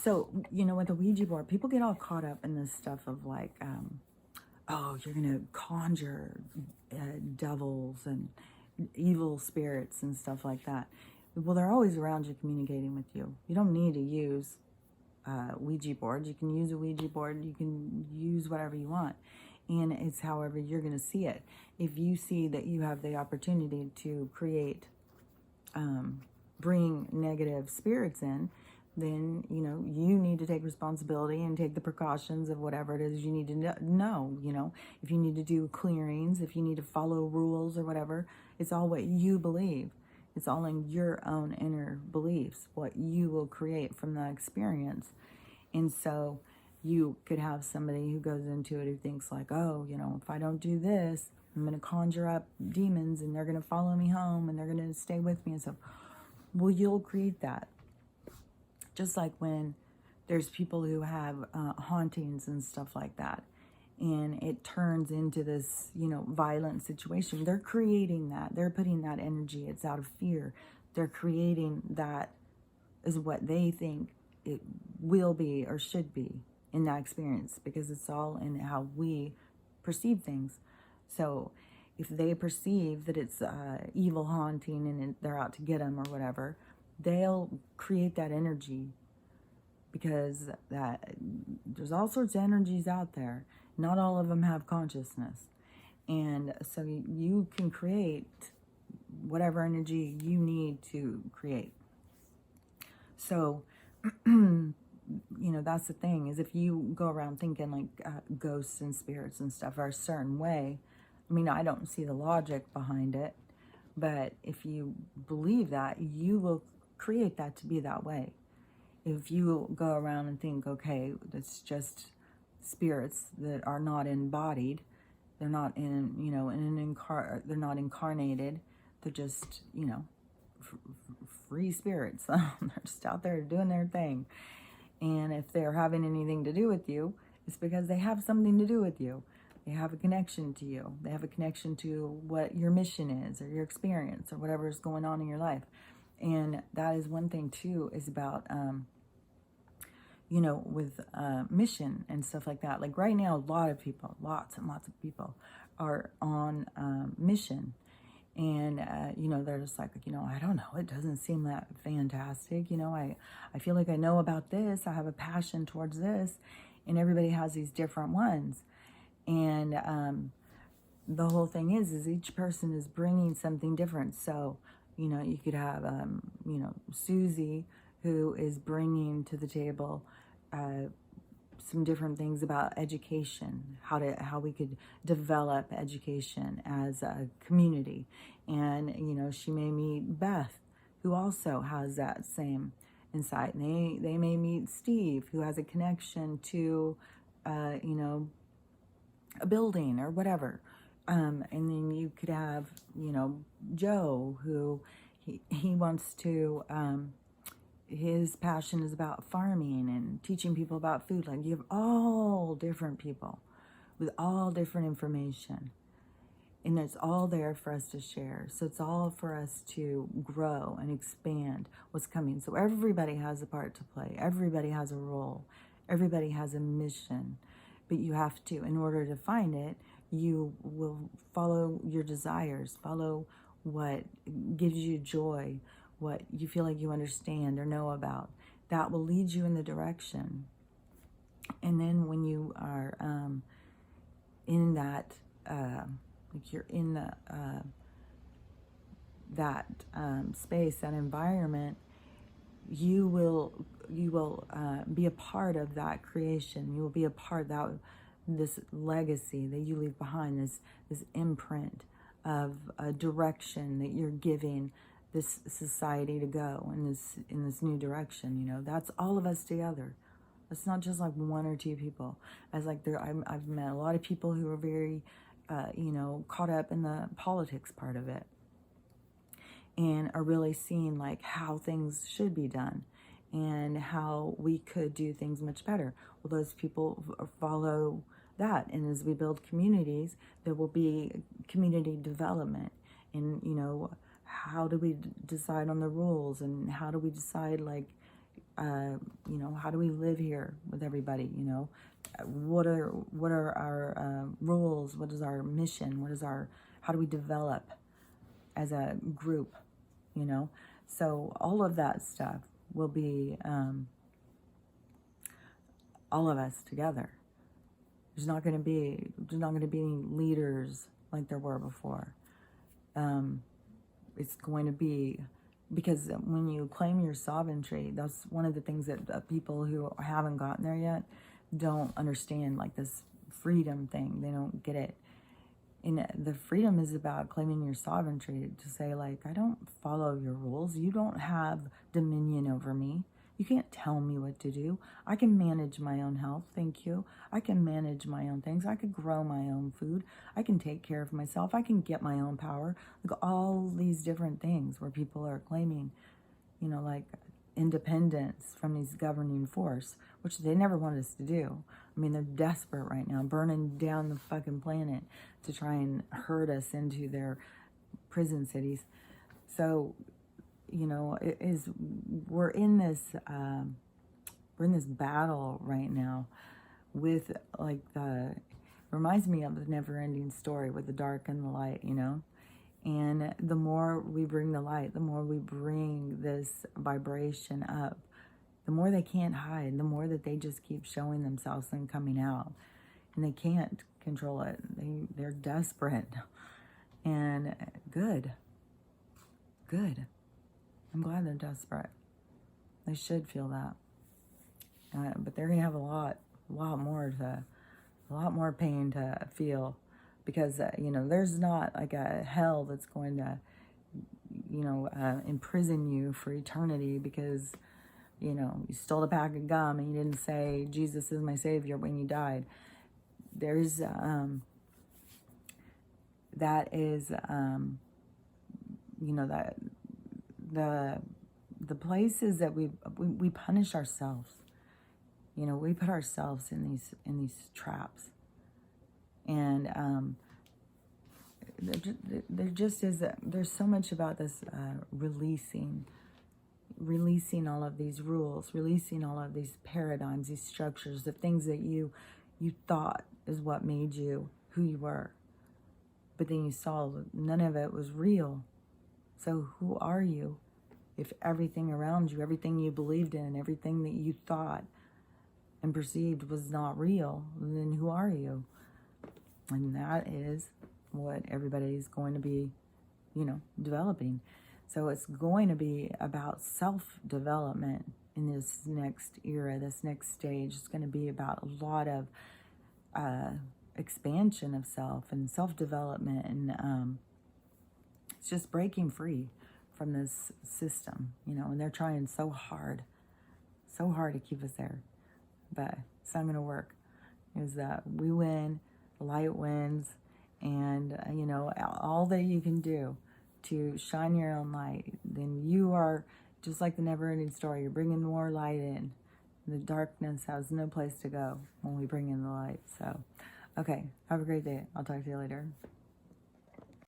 So, with the Ouija board, people get all caught up in this stuff of like, oh, you're going to conjure devils and evil spirits and stuff like that. Well, they're always around you communicating with you. You don't need to use Ouija board. You can use a Ouija board. You can use whatever you want. And it's however you're going to see it. If you see that you have the opportunity to create, bring negative spirits in, then, you need to take responsibility and take the precautions of whatever it is you need to know, if you need to do clearings, if you need to follow rules or whatever, it's all what you believe. It's all in your own inner beliefs, what you will create from that experience. And so you could have somebody who goes into it who thinks like, oh, if I don't do this, I'm going to conjure up demons and they're going to follow me home and they're going to stay with me. And so, well, you'll create that. Just like when there's people who have hauntings and stuff like that, and it turns into this, violent situation. They're creating that. They're putting that energy. It's out of fear. They're creating that is what they think it will be or should be in that experience, because it's all in how we perceive things. So if they perceive that it's evil haunting and they're out to get them or whatever, they'll create that energy, because there's all sorts of energies out there. Not all of them have consciousness. And so you can create whatever energy you need to create. So, that's the thing, is if you go around thinking like ghosts and spirits and stuff are a certain way, I don't see the logic behind it, but if you believe that, you will create that to be that way. If you go around and think, okay, it's just spirits that are not embodied, they're not they're not incarnated, they're just, free spirits. They're just out there doing their thing. And if they're having anything to do with you, it's because they have something to do with you. They have a connection to you. They have a connection to what your mission is or your experience or whatever is going on in your life. And that is one thing too, is about, with mission and stuff like that. Like right now, a lot of people, lots and lots of people are on mission. And, they're just like, I don't know, it doesn't seem that fantastic. I feel like I know about this. I have a passion towards this. And everybody has these different ones. And the whole thing is each person is bringing something different. So, you could have, Susie, who is bringing to the table some different things about education, how we could develop education as a community. And, she may meet Beth, who also has that same insight. And they may meet Steve, who has a connection to, a building or whatever. And then you could have, Joe, who he wants to, his passion is about farming and teaching people about food. Like, you have all different people with all different information. And it's all there for us to share. So it's all for us to grow and expand what's coming. So everybody has a part to play. Everybody has a role. Everybody has a mission. But you have to, in order to find it, you will follow your desires, follow what gives you joy, what you feel like you understand or know about. That will lead you in the direction. And then when you are in that, like you're in the that space, that environment, you will be a part of that creation. You will be a part of that, this legacy that you leave behind, this imprint of a direction that you're giving this society to go in this new direction. That's all of us together. It's not just like one or two people. As like I've met a lot of people who are very caught up in the politics part of it, and are really seeing like how things should be done and how we could do things much better. Well, those people follow that, and as we build communities, there will be community development. And how do we decide on the rules, and how do we decide like You know, how do we live here with everybody? You know, what are our rules? What is our mission? How do we develop as a group? You know, so all of that stuff will be all of us together. There's not going to be any leaders like there were before. It's going to be, because when you claim your sovereignty, that's one of the things that people who haven't gotten there yet don't understand, like this freedom thing. They don't get it. And the freedom is about claiming your sovereignty, to say, like, I don't follow your rules. You don't have dominion over me. You can't tell me what to do. I can manage my own health, thank you. I can manage my own things. I could grow my own food. I can take care of myself. I can get my own power. Like all these different things where people are claiming, you know, like independence from these governing force, which they never wanted us to do. I mean, they're desperate right now, burning down the fucking planet to try and herd us into their prison cities. So, you know, we're in this battle right now with, like, reminds me of the never-ending story with the dark and the light, you know. And the more we bring the light, the more we bring this vibration up, the more they can't hide, the more that they just keep showing themselves and coming out, and they can't control it. They're desperate. And good. I'm glad they're desperate. They should feel that. But they're gonna have a lot more pain to feel, because you know, there's not like a hell that's going to, you know, imprison you for eternity because, you know, you stole a pack of gum and you didn't say Jesus is my savior when you died. There's that is you know, that the places that we punish ourselves. You know, we put ourselves in these traps, and there just is there's so much about this releasing all of these rules, releasing all of these paradigms, these structures, the things that you thought is what made you who you were, but then you saw none of it was real. So who are you if everything around you, everything you believed in, everything that you thought and perceived was not real? Then who are you? And that is what everybody's going to be, you know, developing. So it's going to be about self-development in this next era, this next stage. It's going to be about a lot of expansion of self and self-development, and it's just breaking free from this system, you know, and they're trying so hard to keep us there, but it's not going to work. Is that we win, the light wins, and you know, all that you can do to shine your own light, then you are just like the never-ending story. You're bringing more light in. The darkness has no place to go when we bring in the light. So, okay, have a great day. I'll talk to you later.